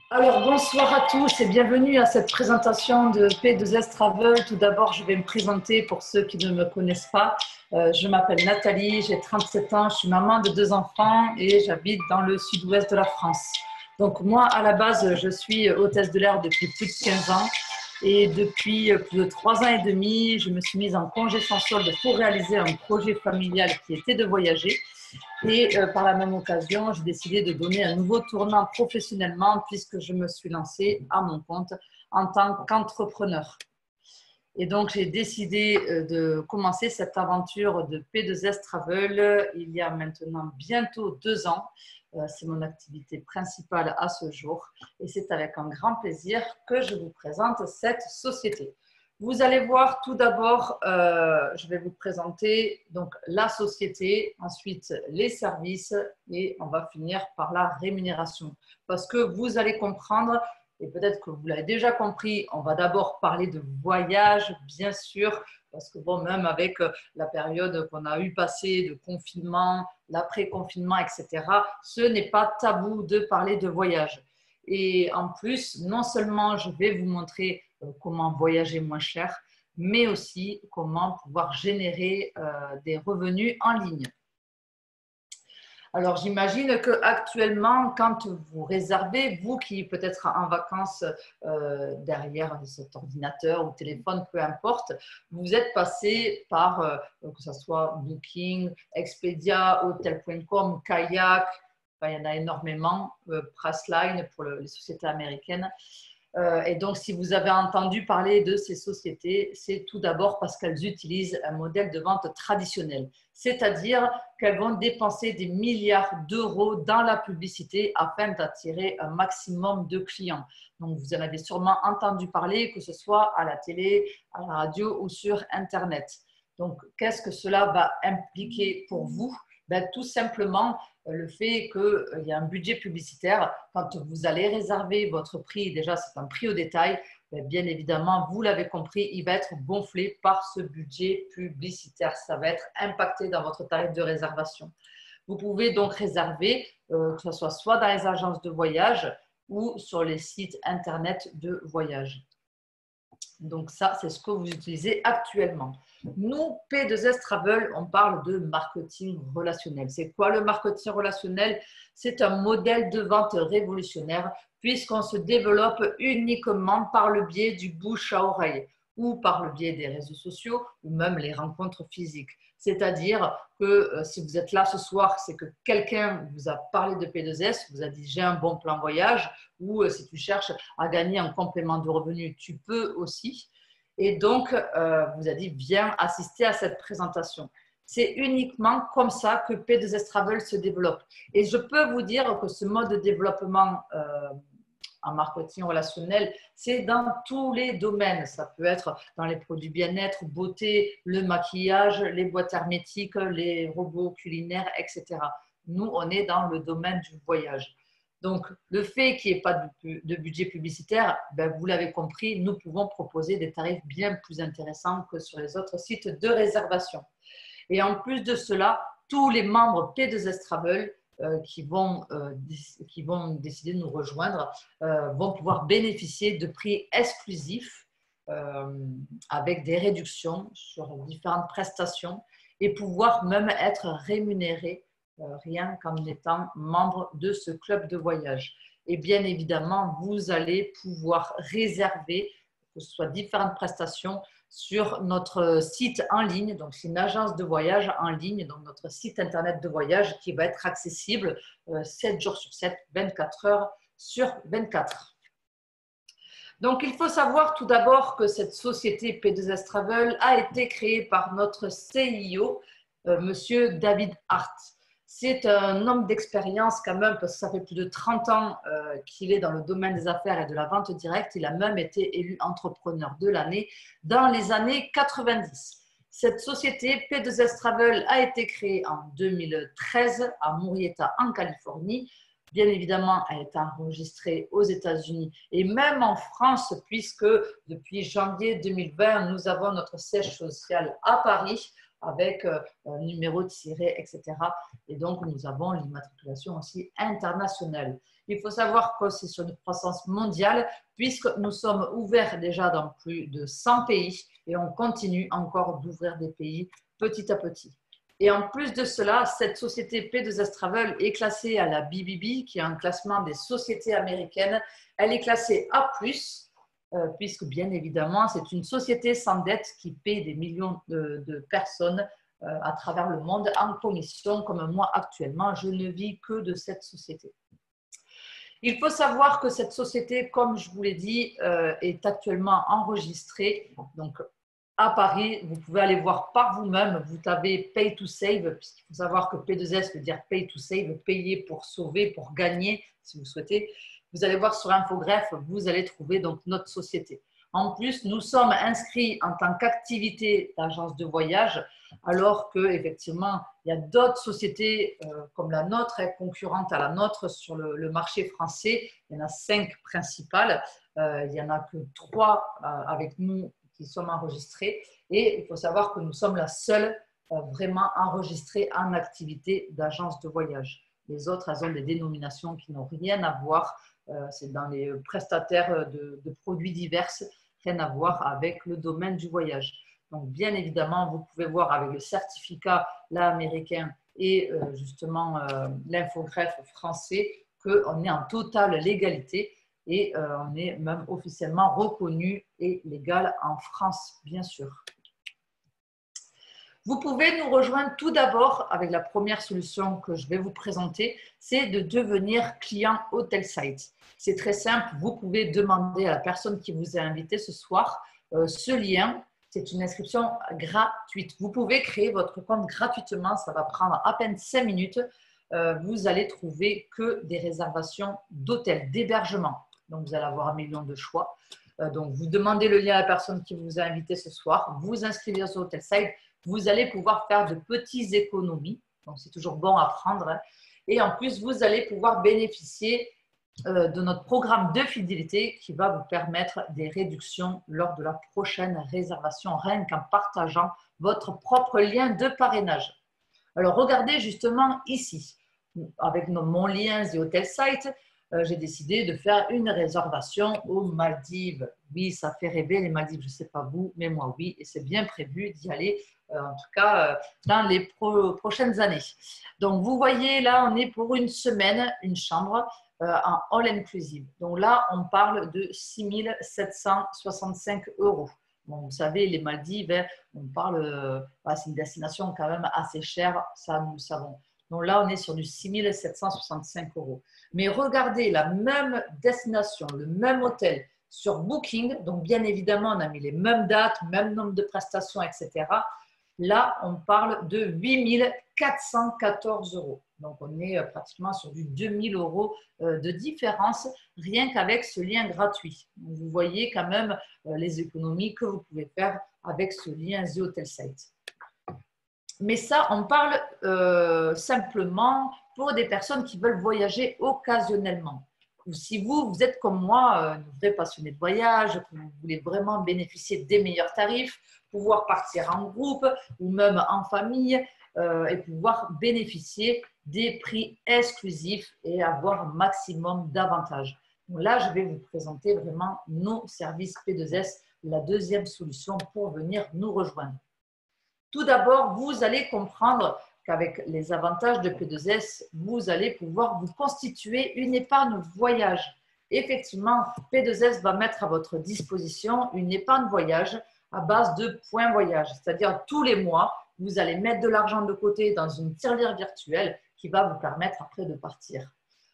Alors, bonsoir à tous et bienvenue à cette présentation de P2S Travel. Tout d'abord, je vais me présenter pour ceux qui ne me connaissent pas. Je m'appelle Nathalie, j'ai 37 ans, je suis maman de 2 enfants et j'habite dans le sud-ouest de la France. Donc moi, à la base, je suis hôtesse de l'air depuis plus de 15 ans et depuis plus de 3 ans et demi, je me suis mise en congé sans solde pour réaliser un projet familial qui était de voyager. Et par la même occasion, j'ai décidé de donner un nouveau tournant professionnellement puisque je me suis lancée à mon compte en tant qu'entrepreneur. Et donc, j'ai décidé de commencer cette aventure de P2S Travel il y a maintenant bientôt 2 ans. C'est mon activité principale à ce jour et c'est avec un grand plaisir que je vous présente cette société. Vous allez voir tout d'abord, je vais vous présenter donc la société, ensuite les services et on va finir par la rémunération. Parce que vous allez comprendre, et peut-être que vous l'avez déjà compris, on va d'abord parler de voyage, bien sûr, parce que bon, même avec la période qu'on a eu passée de confinement, l'après-confinement, etc., ce n'est pas tabou de parler de voyage. Et en plus, non seulement je vais vous montrer comment voyager moins cher, mais aussi comment pouvoir générer des revenus en ligne. Alors, j'imagine qu'actuellement, quand vous réservez, vous qui peut-être en vacances derrière cet ordinateur ou téléphone, peu importe, vous êtes passé par, que ce soit Booking, Expedia, Hotel.com, Kayak, enfin, il y en a énormément, Priceline pour les sociétés américaines. Et donc, si vous avez entendu parler de ces sociétés, c'est tout d'abord parce qu'elles utilisent un modèle de vente traditionnel, c'est-à-dire qu'elles vont dépenser des milliards d'euros dans la publicité afin d'attirer un maximum de clients. Donc, vous en avez sûrement entendu parler, que ce soit à la télé, à la radio ou sur Internet. Donc, qu'est-ce que cela va impliquer pour vous? Ben, tout simplement, le fait qu'il y a un budget publicitaire, quand vous allez réserver votre prix, déjà c'est un prix au détail, bien évidemment, vous l'avez compris, il va être gonflé par ce budget publicitaire. Ça va être impacté dans votre tarif de réservation. Vous pouvez donc réserver, que ce soit dans les agences de voyage ou sur les sites internet de voyage. Donc ça, c'est ce que vous utilisez actuellement. Nous, P2S Travel, on parle de marketing relationnel. C'est quoi le marketing relationnel? C'est un modèle de vente révolutionnaire puisqu'on se développe uniquement par le biais du bouche à oreille ou par le biais des réseaux sociaux ou même les rencontres physiques. C'est-à-dire que si vous êtes là ce soir, c'est que quelqu'un vous a parlé de P2S, vous a dit j'ai un bon plan voyage, ou si tu cherches à gagner un complément de revenu, tu peux aussi. Et donc, vous a dit viens assister à cette présentation. C'est uniquement comme ça que P2S Travel se développe. Et je peux vous dire que ce mode de développement en marketing relationnel, c'est dans tous les domaines. Ça peut être dans les produits bien-être, beauté, le maquillage, les boîtes hermétiques, les robots culinaires, etc. Nous, on est dans le domaine du voyage. Donc, le fait qu'il n'y ait pas de budget publicitaire, ben, vous l'avez compris, nous pouvons proposer des tarifs bien plus intéressants que sur les autres sites de réservation. Et en plus de cela, tous les membres P2S Travel qui vont décider de nous rejoindre vont pouvoir bénéficier de prix exclusifs avec des réductions sur différentes prestations et pouvoir même être rémunérés rien qu'en étant membre de ce club de voyage. Et bien évidemment, vous allez pouvoir réserver, que ce soit différentes prestations, sur notre site en ligne. Donc, c'est une agence de voyage en ligne, donc notre site internet de voyage qui va être accessible 7 jours sur 7, 24 heures sur 24. Donc, il faut savoir tout d'abord que cette société P2S Travel a été créée par notre CIO, Monsieur David Hart. C'est un homme d'expérience quand même, parce que ça fait plus de 30 ans qu'il est dans le domaine des affaires et de la vente directe. Il a même été élu entrepreneur de l'année dans les années 90. Cette société P2S Travel a été créée en 2013 à Murrieta, en Californie. Bien évidemment, elle est enregistrée aux États-Unis et même en France, puisque depuis janvier 2020, nous avons notre siège social à Paris, avec un numéro de tiré, etc. Et donc, nous avons l'immatriculation aussi internationale. Il faut savoir que c'est sur une croissance mondiale puisque nous sommes ouverts déjà dans plus de 100 pays et on continue encore d'ouvrir des pays petit à petit. Et en plus de cela, cette société P2S Travel est classée à la BBB, qui est un classement des sociétés américaines. Elle est classée A+, puisque bien évidemment, c'est une société sans dette qui paie des millions de personnes à travers le monde en commission, comme moi actuellement, je ne vis que de cette société. Il faut savoir que cette société, comme je vous l'ai dit, est actuellement enregistrée. Donc, à Paris, vous pouvez aller voir par vous-même. Vous tapez Pay to Save, puisqu'il faut savoir que P2S veut dire Pay to Save, payer pour sauver, pour gagner, si vous souhaitez. Vous allez voir sur Infogreffe, vous allez trouver donc notre société. En plus, nous sommes inscrits en tant qu'activité d'agence de voyage, alors qu'effectivement, il y a d'autres sociétés comme la nôtre, concurrentes à la nôtre sur le marché français. Il y en a 5 principales. Il n'y en a que 3 avec nous qui sommes enregistrés. Et il faut savoir que nous sommes la seule vraiment enregistrée en activité d'agence de voyage. Les autres, elles ont des dénominations qui n'ont rien à voir. C'est dans les prestataires de produits divers, rien à voir avec le domaine du voyage. Donc, bien évidemment, vous pouvez voir avec le certificat là, américain et justement l'infogreffe français qu'on est en totale légalité et on est même officiellement reconnu et légal en France, bien sûr. Vous pouvez nous rejoindre tout d'abord avec la première solution que je vais vous présenter, c'est de devenir client HotelSite. C'est très simple, vous pouvez demander à la personne qui vous a invité ce soir ce lien. C'est une inscription gratuite. Vous pouvez créer votre compte gratuitement, ça va prendre à peine 5 minutes. Vous allez trouver que des réservations d'hôtels, d'hébergement. Donc, vous allez avoir 1 million de choix. Donc, vous demandez le lien à la personne qui vous a invité ce soir, vous inscrivez sur HotelSite, vous allez pouvoir faire de petites économies. Donc, c'est toujours bon à prendre. Et en plus, vous allez pouvoir bénéficier de notre programme de fidélité qui va vous permettre des réductions lors de la prochaine réservation, rien qu'en partageant votre propre lien de parrainage. Alors, regardez justement ici, avec mon lien The Hotel Site, j'ai décidé de faire une réservation aux Maldives. Oui, ça fait rêver les Maldives, je ne sais pas vous, mais moi oui, et c'est bien prévu d'y aller, en tout cas dans les prochaines années. Donc, vous voyez, là, on est pour une semaine, une chambre en all inclusive. Donc là, on parle de 6 765 €. Bon, vous savez, les Maldives, hein, on parle, c'est une destination quand même assez chère, ça nous le savons. Donc là, on est sur du 6 765 €. Mais regardez, la même destination, le même hôtel sur Booking, donc bien évidemment, on a mis les mêmes dates, même nombre de prestations, etc. Là, on parle de 8 414 €. Donc, on est pratiquement sur du 2 000 € de différence, rien qu'avec ce lien gratuit. Donc, vous voyez quand même les économies que vous pouvez faire avec ce lien The Hotel Site. Mais ça, on parle simplement pour des personnes qui veulent voyager occasionnellement. Ou si vous êtes comme moi, un vrai passionné de voyage, que vous voulez vraiment bénéficier des meilleurs tarifs, pouvoir partir en groupe ou même en famille et pouvoir bénéficier des prix exclusifs et avoir un maximum d'avantages. Donc là, je vais vous présenter vraiment nos services P2S, la deuxième solution pour venir nous rejoindre. Tout d'abord, vous allez comprendre qu'avec les avantages de P2S, vous allez pouvoir vous constituer une épargne voyage. Effectivement, P2S va mettre à votre disposition une épargne voyage à base de points voyage. C'est-à-dire tous les mois, vous allez mettre de l'argent de côté dans une tirelire virtuelle qui va vous permettre après de partir.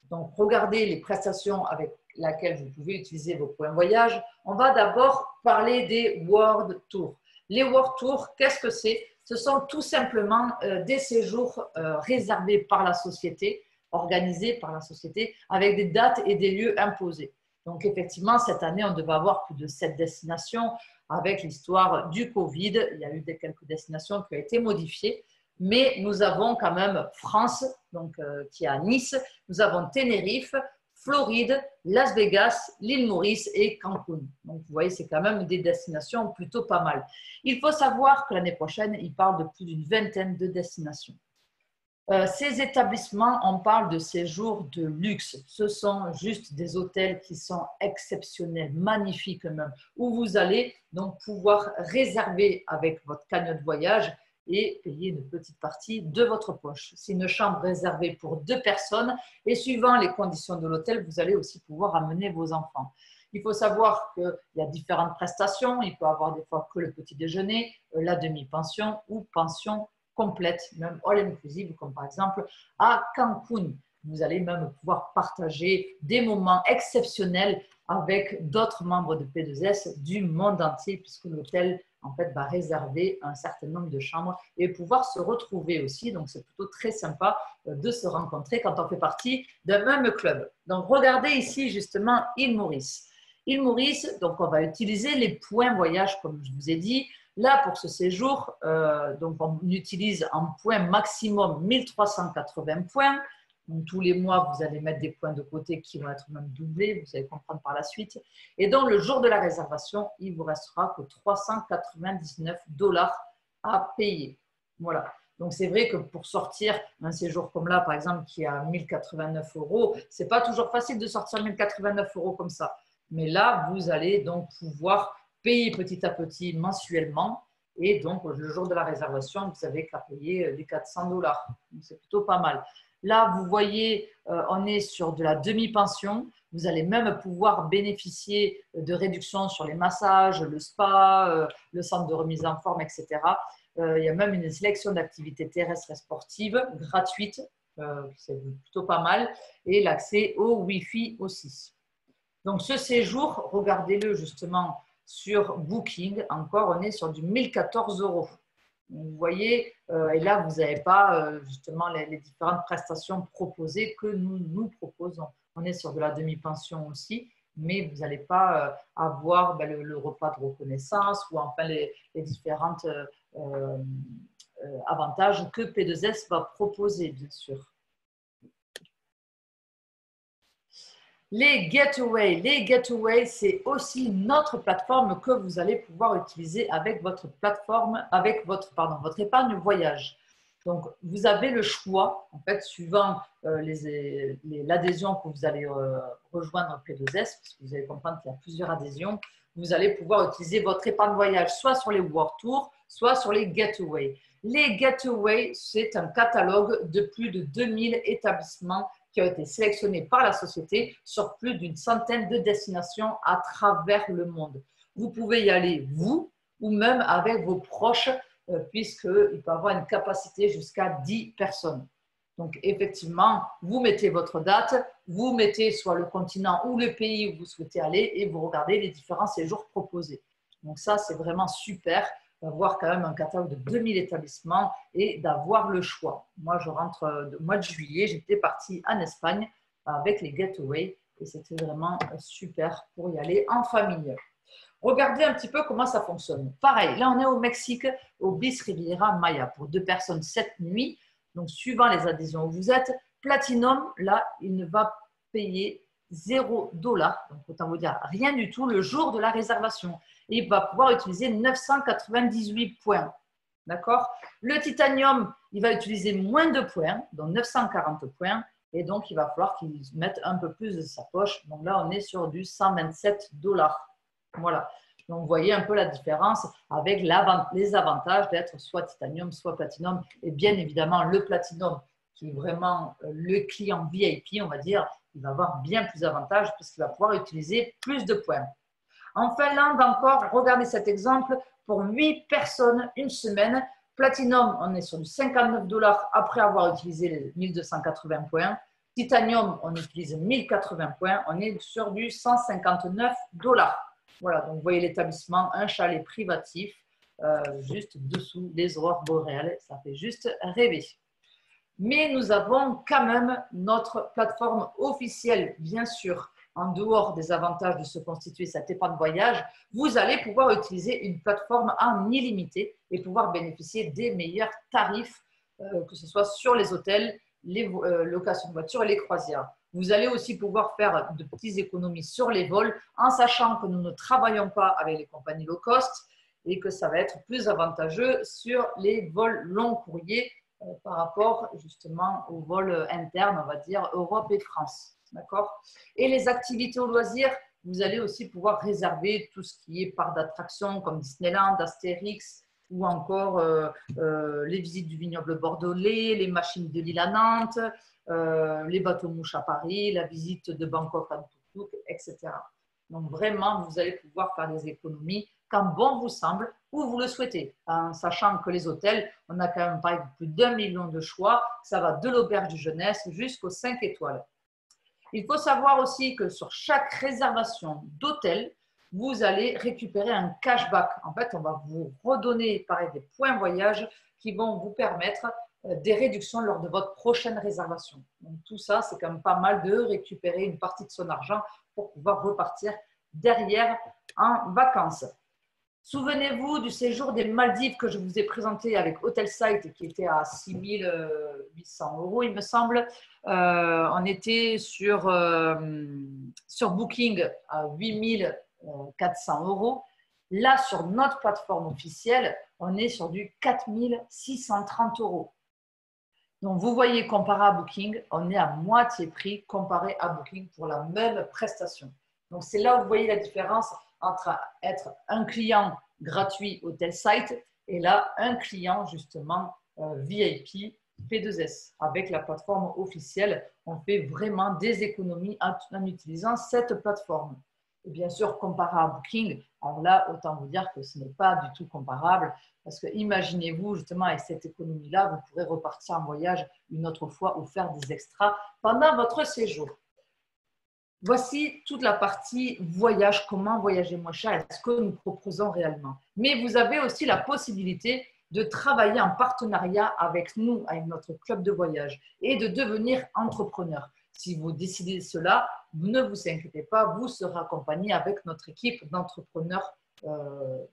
Donc, regardez les prestations avec lesquelles vous pouvez utiliser vos points voyage. On va d'abord parler des World Tours. Les World Tours, qu'est-ce que c'est? Ce sont tout simplement des séjours réservés par la société, organisés par la société, avec des dates et des lieux imposés. Donc, effectivement, cette année, on devait avoir plus de 7 destinations. Avec l'histoire du Covid, il y a eu quelques destinations qui ont été modifiées. Mais nous avons quand même France, donc, qui est à Nice. Nous avons Tenerife, Floride, Las Vegas, l'île Maurice et Cancun. Donc, vous voyez, c'est quand même des destinations plutôt pas mal. Il faut savoir que l'année prochaine, il parle de plus d'une vingtaine de destinations. Ces établissements, on parle de séjours de luxe. Ce sont juste des hôtels qui sont exceptionnels, magnifiques même, où vous allez donc pouvoir réserver avec votre cagnotte de voyage et payer une petite partie de votre poche. C'est une chambre réservée pour 2 personnes et suivant les conditions de l'hôtel, vous allez aussi pouvoir amener vos enfants. Il faut savoir qu'il y a différentes prestations. Il peut y avoir des fois que le petit déjeuner, la demi-pension ou pension complète, même all inclusive, comme par exemple à Cancun. Vous allez même pouvoir partager des moments exceptionnels avec d'autres membres de P2S du monde entier, puisque l'hôtel en fait va réserver un certain nombre de chambres et pouvoir se retrouver aussi. Donc c'est plutôt très sympa de se rencontrer quand on fait partie d'un même club. Donc regardez ici justement île Maurice. Île Maurice, donc on va utiliser les points voyage comme je vous ai dit. Là, pour ce séjour, donc on utilise en points maximum 1380 points. Donc, tous les mois, vous allez mettre des points de côté qui vont être même doublés, vous allez comprendre par la suite. Et donc, le jour de la réservation, il ne vous restera que 399 $ à payer. Voilà. Donc, c'est vrai que pour sortir un séjour comme là, par exemple, qui est à 1089 €, ce n'est pas toujours facile de sortir 1089 € comme ça. Mais là, vous allez donc pouvoir payer petit à petit mensuellement et donc le jour de la réservation, vous n'avez qu'à payer les 400 $. C'est plutôt pas mal. Là, vous voyez, on est sur de la demi-pension. Vous allez même pouvoir bénéficier de réductions sur les massages, le spa, le centre de remise en forme, etc. Il y a même une sélection d'activités terrestres et sportives gratuites. C'est plutôt pas mal. Et l'accès au Wi-Fi aussi. Donc, ce séjour, regardez-le justement sur Booking. Encore, on est sur du 1014 €. Vous voyez, et là, vous n'avez pas justement les différentes prestations proposées que nous proposons. On est sur de la demi-pension aussi, mais vous n'allez pas avoir le repas de reconnaissance ou enfin les différents avantages que P2S va proposer, bien sûr. Les Getaways, c'est aussi notre plateforme que vous allez pouvoir utiliser avec votre plateforme, avec votre épargne voyage. Donc, vous avez le choix, en fait, suivant l'adhésion que vous allez rejoindre P2S, parce que vous allez comprendre qu'il y a plusieurs adhésions, vous allez pouvoir utiliser votre épargne voyage soit sur les World Tours, soit sur les Getaways. Les Getaways, c'est un catalogue de plus de 2000 établissements qui a été sélectionné par la société sur plus d'une centaine de destinations à travers le monde. Vous pouvez y aller, vous, ou même avec vos proches, puisqu'il peut avoir une capacité jusqu'à 10 personnes. Donc, effectivement, vous mettez votre date, vous mettez soit le continent ou le pays où vous souhaitez aller et vous regardez les différents séjours proposés. Donc, ça, c'est vraiment super d'avoir quand même un catalogue de 2000 établissements et d'avoir le choix. Moi, je rentre au mois de juillet, j'étais partie en Espagne avec les Getaways et c'était vraiment super pour y aller en famille. Regardez un petit peu comment ça fonctionne. Pareil, là, on est au Mexique, au Bis Riviera Maya, pour 2 personnes 7 nuits. Donc, suivant les adhésions où vous êtes, Platinum, là, il ne va payer 0 $. Donc, autant vous dire rien du tout le jour de la réservation. Et il va pouvoir utiliser 998 points. D'accord? Le Titanium, il va utiliser moins de points, donc 940 points. Et donc, il va falloir qu'il mette un peu plus de sa poche. Donc là, on est sur du 127 $. Voilà. Donc, vous voyez un peu la différence avec les avantages d'être soit Titanium, soit Platinum. Et bien évidemment, le Platinum, qui est vraiment le client VIP, on va dire, il va avoir bien plus d'avantages puisqu'il va pouvoir utiliser plus de points. En Finlande encore, regardez cet exemple, pour 8 personnes, une semaine. Platinum, on est sur du 59 $ après avoir utilisé les 1280 points. Titanium, on utilise 1080 points. On est sur du 159 $. Voilà, donc vous voyez l'établissement, un chalet privatif, juste dessous des aurores boréales. Ça fait juste rêver. Mais nous avons quand même notre plateforme officielle, bien sûr. En dehors des avantages de se constituer cette épargne voyage, vous allez pouvoir utiliser une plateforme en illimité et pouvoir bénéficier des meilleurs tarifs, que ce soit sur les hôtels, les locations de voitures et les croisières. Vous allez aussi pouvoir faire de petites économies sur les vols en sachant que nous ne travaillons pas avec les compagnies low cost et que ça va être plus avantageux sur les vols long courriers par rapport justement aux vols internes, on va dire Europe et France. D'accord? Et les activités au loisir, vous allez aussi pouvoir réserver tout ce qui est parc d'attractions comme Disneyland, Astérix ou encore les visites du vignoble bordelais, les machines de l'île à Nantes, les bateaux-mouches à Paris, la visite de Bangkok à Tuk-Tuk, etc. Donc vraiment, vous allez pouvoir faire des économies quand bon vous semble ou vous le souhaitez, en sachant que les hôtels, on a quand même par exemple plus d'1 million de choix, ça va de l'auberge de jeunesse jusqu'aux 5 étoiles. Il faut savoir aussi que sur chaque réservation d'hôtel, vous allez récupérer un cashback. En fait, on va vous redonner pareil, des points voyage qui vont vous permettre des réductions lors de votre prochaine réservation. Donc, tout ça, c'est quand même pas mal de récupérer une partie de son argent pour pouvoir repartir derrière en vacances. Souvenez-vous du séjour des Maldives que je vous ai présenté avec Hotel Site et qui était à 6 800 €, il me semble. On était sur Booking à 8 400 €. Là, sur notre plateforme officielle, on est sur du 4 630 €. Donc, vous voyez, comparé à Booking, on est à moitié prix comparé à Booking pour la même prestation. Donc, c'est là où vous voyez la différence entre être un client gratuit Hotel Site et là, un client justement VIP P2S. Avec la plateforme officielle, on fait vraiment des économies en utilisant cette plateforme. Et bien sûr, comparé à Booking, alors là, autant vous dire que ce n'est pas du tout comparable parce que imaginez-vous justement avec cette économie-là, vous pourrez repartir en voyage une autre fois ou faire des extras pendant votre séjour. Voici toute la partie voyage, comment voyager moins cher et ce que nous proposons réellement. Mais vous avez aussi la possibilité de travailler en partenariat avec nous, avec notre club de voyage et de devenir entrepreneur. Si vous décidez cela, ne vous inquiétez pas, vous serez accompagné avec notre équipe d'entrepreneurs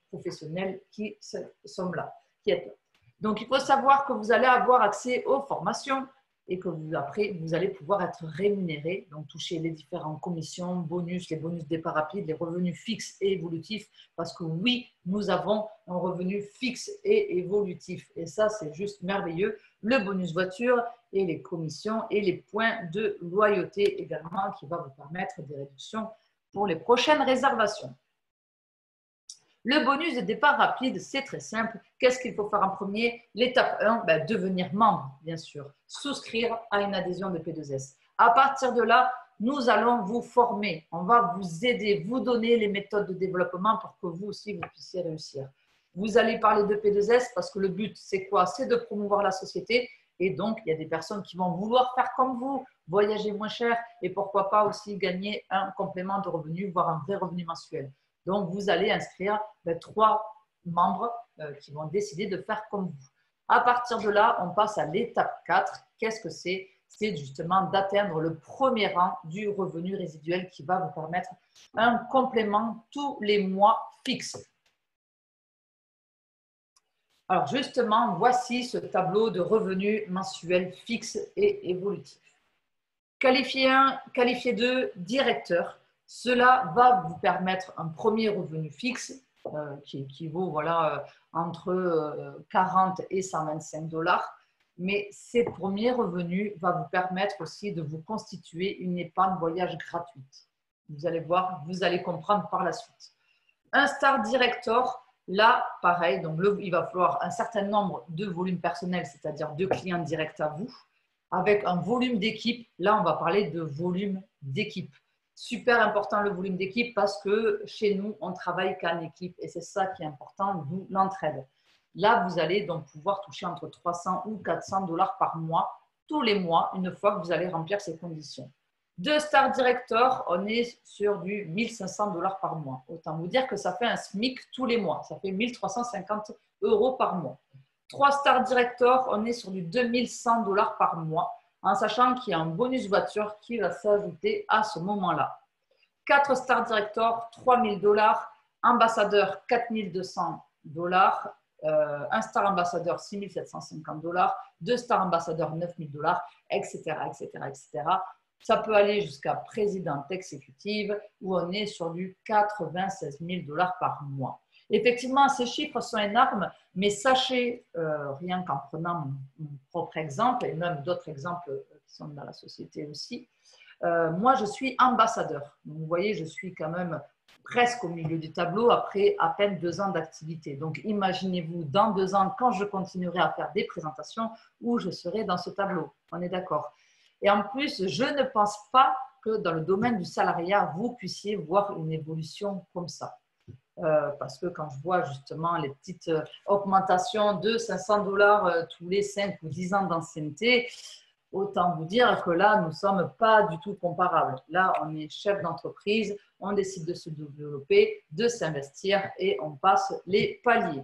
professionnels qui sont là, qui êtes là. Donc, il faut savoir que vous allez avoir accès aux formations, et que après, vous allez pouvoir être rémunéré, donc toucher les différentes commissions, bonus, les bonus départ rapide, les revenus fixes et évolutifs, parce que oui, nous avons un revenu fixe et évolutif. Et ça, c'est juste merveilleux. Le bonus voiture et les commissions et les points de loyauté également qui va vous permettre des réductions pour les prochaines réservations. Le bonus de départ rapide, c'est très simple. Qu'est-ce qu'il faut faire en premier? L'étape 1, devenir membre, bien sûr. Souscrire à une adhésion de P2S. À partir de là, nous allons vous former. On va vous aider, vous donner les méthodes de développement pour que vous aussi, vous puissiez réussir. Vous allez parler de P2S parce que le but, c'est quoi? C'est de promouvoir la société. Et donc, il y a des personnes qui vont vouloir faire comme vous, voyager moins cher et pourquoi pas aussi gagner un complément de revenu, voire un vrai revenu mensuel. Donc, vous allez inscrire 3 membres qui vont décider de faire comme vous. À partir de là, on passe à l'étape 4. Qu'est-ce que c'est? C'est justement d'atteindre le premier rang du revenu résiduel qui va vous permettre un complément tous les mois fixe. Alors justement, voici ce tableau de revenus mensuels fixes et évolutifs. Qualifié 1, qualifié 2, directeur. Cela va vous permettre un premier revenu fixe qui équivaut entre 40 et 125 $. Mais ces premiers revenus vont vous permettre aussi de vous constituer une épargne voyage gratuite. Vous allez voir, vous allez comprendre par la suite. Un Star Director, là, pareil, donc il va falloir un certain nombre de volumes personnels, c'est-à-dire 2 clients directs à vous, avec un volume d'équipe. Là, on va parler de volume d'équipe. Super important le volume d'équipe parce que chez nous, on travaille qu'en équipe et c'est ça qui est important, d'où l'entraide. Là, vous allez donc pouvoir toucher entre 300 ou 400 $ par mois, tous les mois, une fois que vous allez remplir ces conditions. 2 Star Director, on est sur du 1500 $ par mois. Autant vous dire que ça fait un SMIC tous les mois. Ça fait 1350 € par mois. 3 Star Director, on est sur du 2100 $ par mois, en sachant qu'il y a un bonus voiture qui va s'ajouter à ce moment-là. 4 Star Director, 3000 $. Ambassadeur, 4200 $. Un Star Ambassadeur, 6750 $. 2 Star Ambassadeur, 9000 $, etc., etc., etc. Ça peut aller jusqu'à présidente exécutive où on est sur du 96 000 $ par mois. Effectivement, ces chiffres sont énormes, mais sachez, rien qu'en prenant mon propre exemple et même d'autres exemples qui sont dans la société aussi, moi je suis ambassadeur. Donc, vous voyez, je suis quand même presque au milieu du tableau après à peine 2 ans d'activité. Donc imaginez-vous dans 2 ans, quand je continuerai à faire des présentations, où je serai dans ce tableau. On est d'accord. Et en plus, je ne pense pas que dans le domaine du salariat, vous puissiez voir une évolution comme ça. Parce que quand je vois justement les petites augmentations de 500 $ tous les 5 ou 10 ans d'ancienneté, autant vous dire que là, nous ne sommes pas du tout comparables. Là, on est chef d'entreprise, on décide de se développer, de s'investir et on passe les paliers.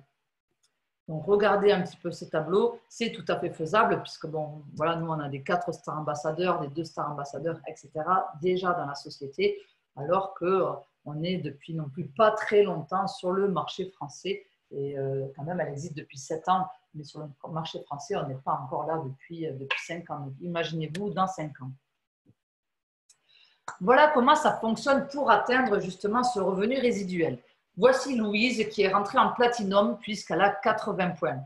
Donc, regardez un petit peu ce tableau, c'est tout à fait faisable puisque, bon, voilà, nous, on a des 4 stars ambassadeurs, des 2 stars ambassadeurs, etc. déjà dans la société, alors qu'on n'est depuis non plus pas très longtemps sur le marché français. Et quand même, elle existe depuis 7 ans, mais sur le marché français, on n'est pas encore là depuis 5 ans. Imaginez-vous dans 5 ans. Voilà comment ça fonctionne pour atteindre justement ce revenu résiduel. Voici Louise qui est rentrée en platinum puisqu'elle a 80 points.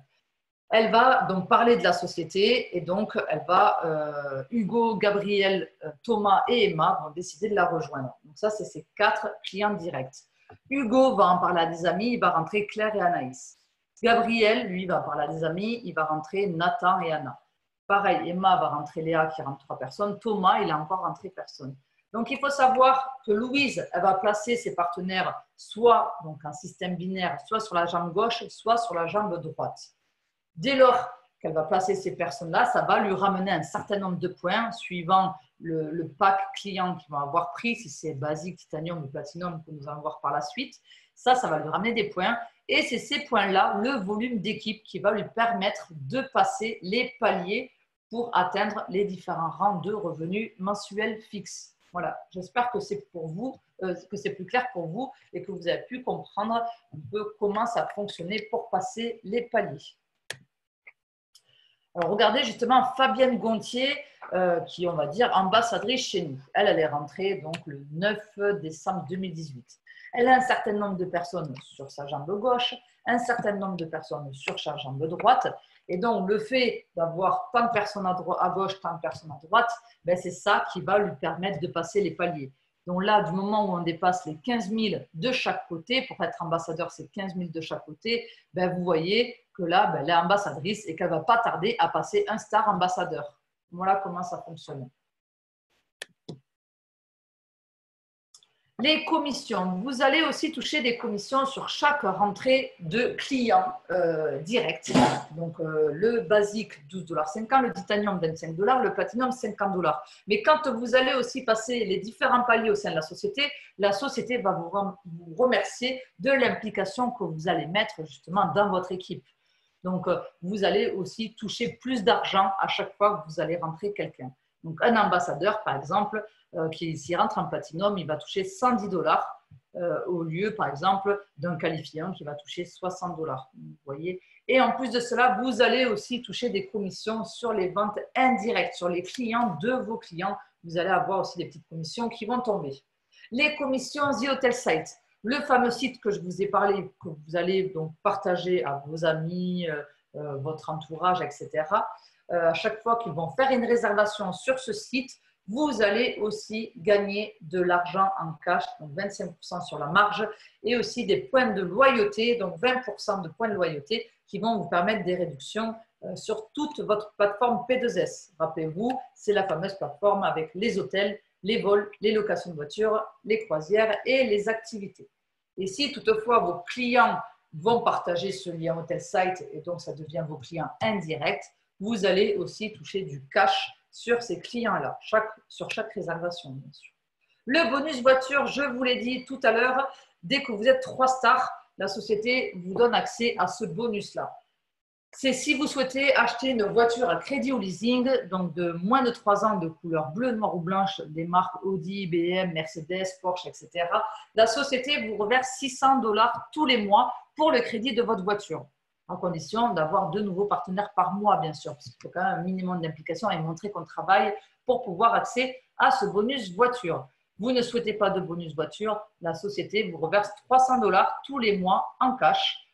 Elle va donc parler de la société et donc elle va, Hugo, Gabriel, Thomas et Emma vont décider de la rejoindre. Donc ça, c'est ses 4 clients directs. Hugo va en parler à des amis, il va rentrer Claire et Anaïs. Gabriel, lui, va parler à des amis, il va rentrer Nathan et Anna. Pareil, Emma va rentrer Léa qui rentre 3 personnes. Thomas, il a encore rentré personne. Donc, il faut savoir que Louise, elle va placer ses partenaires soit donc en système binaire, soit sur la jambe gauche, soit sur la jambe droite. Dès lors qu'elle va placer ces personnes-là, ça va lui ramener un certain nombre de points suivant le pack client qu'ils vont avoir pris, si c'est basique, titanium ou platinum, que nous allons voir par la suite. Ça va lui ramener des points. Et c'est ces points-là, le volume d'équipe, qui va lui permettre de passer les paliers pour atteindre les différents rangs de revenus mensuels fixes. Voilà, j'espère que c'est pour vous, que c'est plus clair pour vous et que vous avez pu comprendre un peu comment ça fonctionnait pour passer les paliers. Alors, regardez justement Fabienne Gontier, qui, on va dire, ambassadrice chez nous. Elle est rentrée donc le 9 décembre 2018. Elle a un certain nombre de personnes sur sa jambe gauche, un certain nombre de personnes sur sa jambe droite. Et donc, le fait d'avoir tant de personnes à gauche, tant de personnes à droite, ben, c'est ça qui va lui permettre de passer les paliers. Donc là, du moment où on dépasse les 15 000 de chaque côté, pour être ambassadeur, c'est 15 000 de chaque côté, ben, vous voyez que là, ben, elle est ambassadrice et qu'elle ne va pas tarder à passer un star ambassadeur. Voilà comment ça fonctionne. Les commissions. Vous allez aussi toucher des commissions sur chaque rentrée de clients direct. Donc, le basique, 12,50 $, le titanium, 25 $, le platinum, 50 $. Mais quand vous allez aussi passer les différents paliers au sein de la société va vous remercier de l'implication que vous allez mettre justement dans votre équipe. Donc, vous allez aussi toucher plus d'argent à chaque fois que vous allez rentrer quelqu'un. Donc, un ambassadeur, par exemple, qui s'y rentre en platinum, il va toucher 110 $ au lieu, par exemple, d'un qualifiant qui va toucher 60 $. Vous voyez. Et en plus de cela, vous allez aussi toucher des commissions sur les ventes indirectes, sur les clients de vos clients. Vous allez avoir aussi des petites commissions qui vont tomber. Les commissions The Hotel Site. Le fameux site que je vous ai parlé, que vous allez donc partager à vos amis, votre entourage, etc. À chaque fois qu'ils vont faire une réservation sur ce site, vous allez aussi gagner de l'argent en cash, donc 25% sur la marge, et aussi des points de loyauté, donc 20% de points de loyauté qui vont vous permettre des réductions sur toute votre plateforme P2S. Rappelez-vous, c'est la fameuse plateforme avec les hôtels, les vols, les locations de voitures, les croisières et les activités. Et si toutefois vos clients vont partager ce lien Hotel Site et donc ça devient vos clients indirects, vous allez aussi toucher du cash sur ces clients-là, sur chaque réservation, bien sûr. Le bonus voiture, je vous l'ai dit tout à l'heure, dès que vous êtes 3 stars, la société vous donne accès à ce bonus-là. C'est si vous souhaitez acheter une voiture à crédit ou leasing, donc de moins de 3 ans de couleur bleue, noire ou blanche, des marques Audi, BMW, Mercedes, Porsche, etc., la société vous reverse 600 $ tous les mois pour le crédit de votre voiture, à condition d'avoir 2 nouveaux partenaires par mois, bien sûr, parce qu'il faut quand même un minimum d'implication et montrer qu'on travaille pour pouvoir à ce bonus voiture. Vous ne souhaitez pas de bonus voiture, la société vous reverse 300 $ tous les mois en cash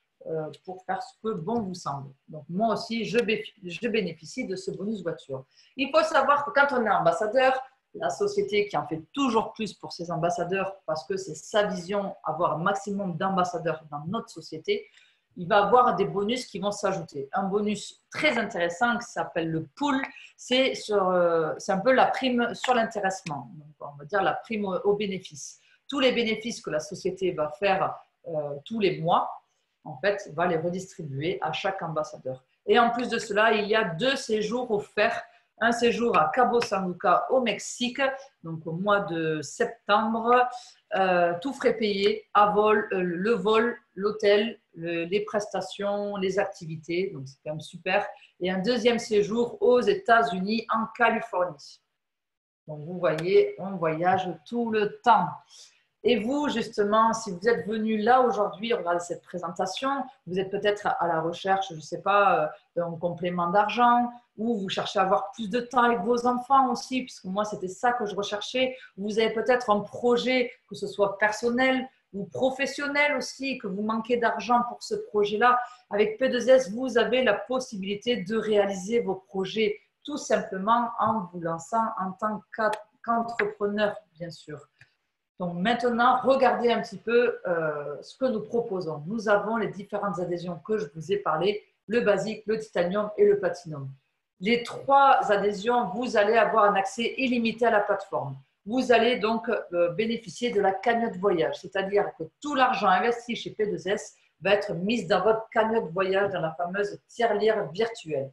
pour faire ce que bon vous semble. Donc, moi aussi, je bénéficie de ce bonus voiture. Il faut savoir que quand on est ambassadeur, la société qui en fait toujours plus pour ses ambassadeurs, parce que c'est sa vision, avoir un maximum d'ambassadeurs dans notre société, il va avoir des bonus qui vont s'ajouter. Un bonus très intéressant qui s'appelle le pool, c'est un peu la prime sur l'intéressement, on va dire la prime au bénéfice. Tous les bénéfices que la société va faire tous les mois, en fait, va les redistribuer à chaque ambassadeur. Et en plus de cela, il y a 2 séjours offerts. Un séjour à Cabo San Lucas au Mexique, donc au mois de septembre, tout frais payé, le vol, l'hôtel, les prestations, les activités, donc c'est quand même super. Et un deuxième séjour aux États-Unis, en Californie. Donc vous voyez, on voyage tout le temps. Et vous, justement, si vous êtes venu là aujourd'hui, regardez cette présentation, vous êtes peut-être à la recherche, je ne sais pas, d'un complément d'argent, ou vous cherchez à avoir plus de temps avec vos enfants aussi, puisque moi, c'était ça que je recherchais. Vous avez peut-être un projet, que ce soit personnel ou professionnel aussi, que vous manquez d'argent pour ce projet-là. Avec P2S, vous avez la possibilité de réaliser vos projets tout simplement en vous lançant en tant qu'entrepreneur, bien sûr. Donc maintenant, regardez un petit peu ce que nous proposons. Nous avons les différentes adhésions que je vous ai parlé, le basique, le titanium et le platinum. Les 3 adhésions, vous allez avoir un accès illimité à la plateforme. Vous allez donc bénéficier de la cagnotte voyage, c'est-à-dire que tout l'argent investi chez P2S va être mis dans votre cagnotte voyage, dans la fameuse tirelire virtuelle.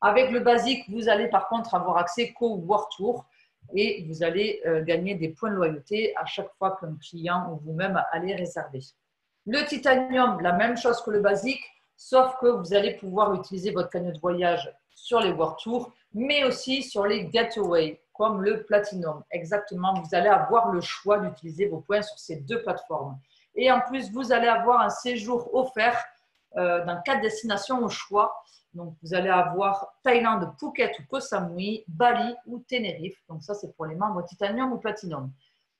Avec le basique, vous allez par contre avoir accès qu'au World Tour, et vous allez gagner des points de loyauté à chaque fois qu'un client ou vous-même allez réserver. Le titanium, la même chose que le basique, sauf que vous allez pouvoir utiliser votre cagnotte voyage sur les World Tours, mais aussi sur les Gateway, comme le platinum. Exactement, vous allez avoir le choix d'utiliser vos points sur ces 2 plateformes. Et en plus, vous allez avoir un séjour offert dans 4 destinations au choix. Donc, vous allez avoir Thaïlande, Phuket ou Koh Samui, Bali ou Tenerife. Donc, ça, c'est pour les membres Titanium ou Platinum.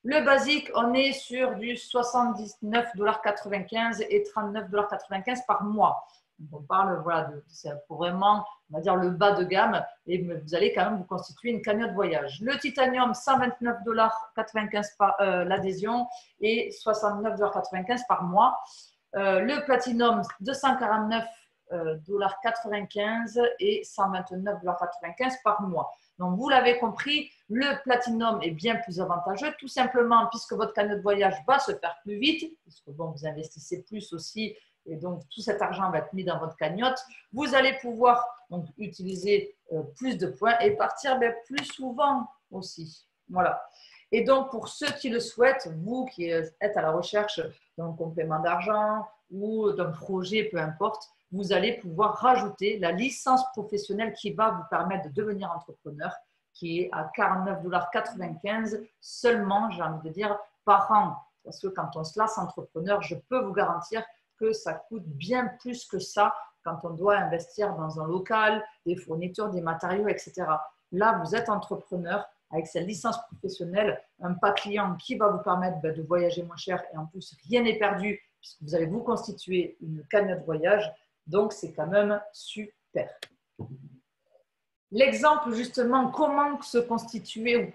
Le basique, on est sur du 79,95 $ et 39,95 $ par mois. Donc, on parle, voilà, c'est pour vraiment, on va dire, le bas de gamme. Et vous allez quand même vous constituer une cagnotte voyage. Le titanium, 129,95 $ par l'adhésion et 69,95 $ par mois. Le platinum, 249,95 $ et 129,95 $ par mois. Donc, vous l'avez compris, le platinum est bien plus avantageux, tout simplement puisque votre cagnotte voyage va se faire plus vite, puisque bon, vous investissez plus aussi, et donc tout cet argent va être mis dans votre cagnotte. Vous allez pouvoir donc, utiliser plus de points et partir plus souvent aussi. Voilà. Et donc, pour ceux qui le souhaitent, vous qui êtes à la recherche d'un complément d'argent ou d'un projet, peu importe, vous allez pouvoir rajouter la licence professionnelle qui va vous permettre de devenir entrepreneur, qui est à 49,95 $ seulement, j'ai envie de dire, par an. Parce que quand on se lance entrepreneur, je peux vous garantir que ça coûte bien plus que ça quand on doit investir dans un local, des fournitures, des matériaux, etc. Là, vous êtes entrepreneur avec cette licence professionnelle, un pas client qui va vous permettre de voyager moins cher et en plus, rien n'est perdu puisque vous allez vous constituer une cagnotte voyage. Donc, c'est quand même super. L'exemple, justement, comment se constituer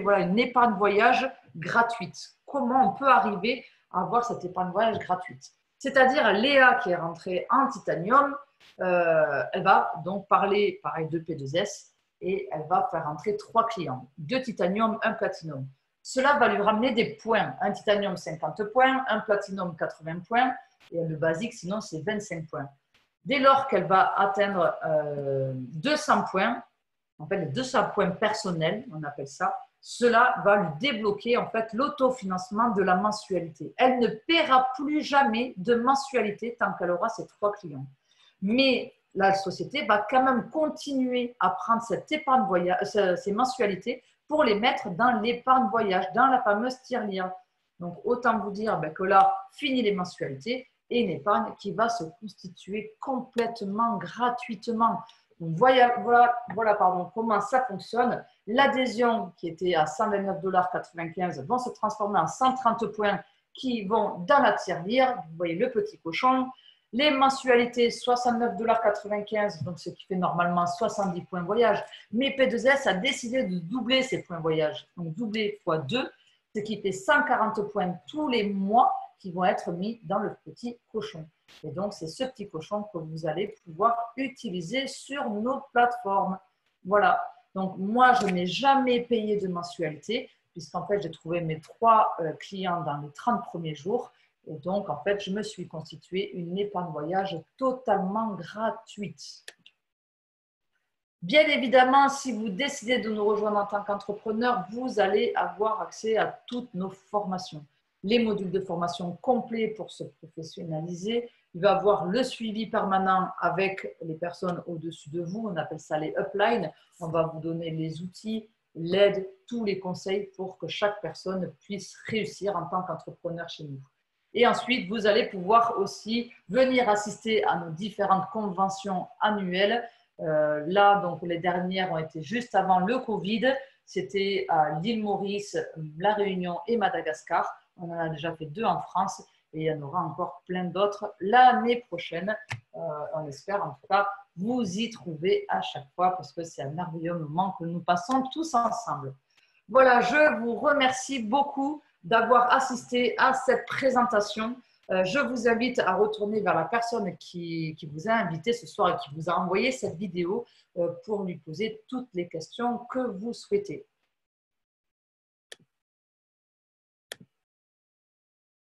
voilà, une épargne voyage gratuite. Comment on peut arriver à avoir cette épargne voyage gratuite. C'est-à-dire, Léa, qui est rentrée en titanium, elle va donc parler, pareil, de P2S et elle va faire rentrer 3 clients, 2 titanium, 1 platinum. Cela va lui ramener des points. Un titanium, 50 points, un platinum, 80 points et le basique, sinon, c'est 25 points. Dès lors qu'elle va atteindre 200 points, en fait, les 200 points personnels, on appelle ça, cela va lui débloquer en fait l'autofinancement de la mensualité. Elle ne paiera plus jamais de mensualité tant qu'elle aura ses 3 clients. Mais la société va quand même continuer à prendre cette épargne voyage, ces mensualités pour les mettre dans l'épargne voyage, dans la fameuse tirelire. Donc, autant vous dire que là, fini les mensualités et une épargne qui va se constituer complètement gratuitement. Donc, voilà comment ça fonctionne. L'adhésion qui était à 129,95 $ vont se transformer en 130 points qui vont dans la tirelire. Vous voyez le petit cochon. Les mensualités, 69,95 $, donc ce qui fait normalement 70 points voyage. Mais P2S a décidé de doubler ses points voyage. Donc doubler fois 2, ce qui fait 140 points tous les mois qui vont être mis dans le petit cochon. Et donc, c'est ce petit cochon que vous allez pouvoir utiliser sur nos plateformes. Voilà. Donc, moi, je n'ai jamais payé de mensualité, puisqu'en fait, j'ai trouvé mes 3 clients dans les 30 premiers jours. Et donc, en fait, je me suis constitué une épargne voyage totalement gratuite. Bien évidemment, si vous décidez de nous rejoindre en tant qu'entrepreneur, vous allez avoir accès à toutes nos formations. Les modules de formation complets pour se professionnaliser. Il va y avoir le suivi permanent avec les personnes au-dessus de vous. On appelle ça les uplines. On va vous donner les outils, l'aide, tous les conseils pour que chaque personne puisse réussir en tant qu'entrepreneur chez nous. Et ensuite, vous allez pouvoir aussi venir assister à nos différentes conventions annuelles. Là, donc, les dernières ont été juste avant le Covid. C'était à l'île Maurice, La Réunion et Madagascar. On en a déjà fait 2 en France et il y en aura encore plein d'autres l'année prochaine. On espère en tout cas vous y trouver à chaque fois parce que c'est un merveilleux moment que nous passons tous ensemble. Voilà, je vous remercie beaucoup d'avoir assisté à cette présentation. Je vous invite à retourner vers la personne qui vous a invité ce soir et qui vous a envoyé cette vidéo pour lui poser toutes les questions que vous souhaitez.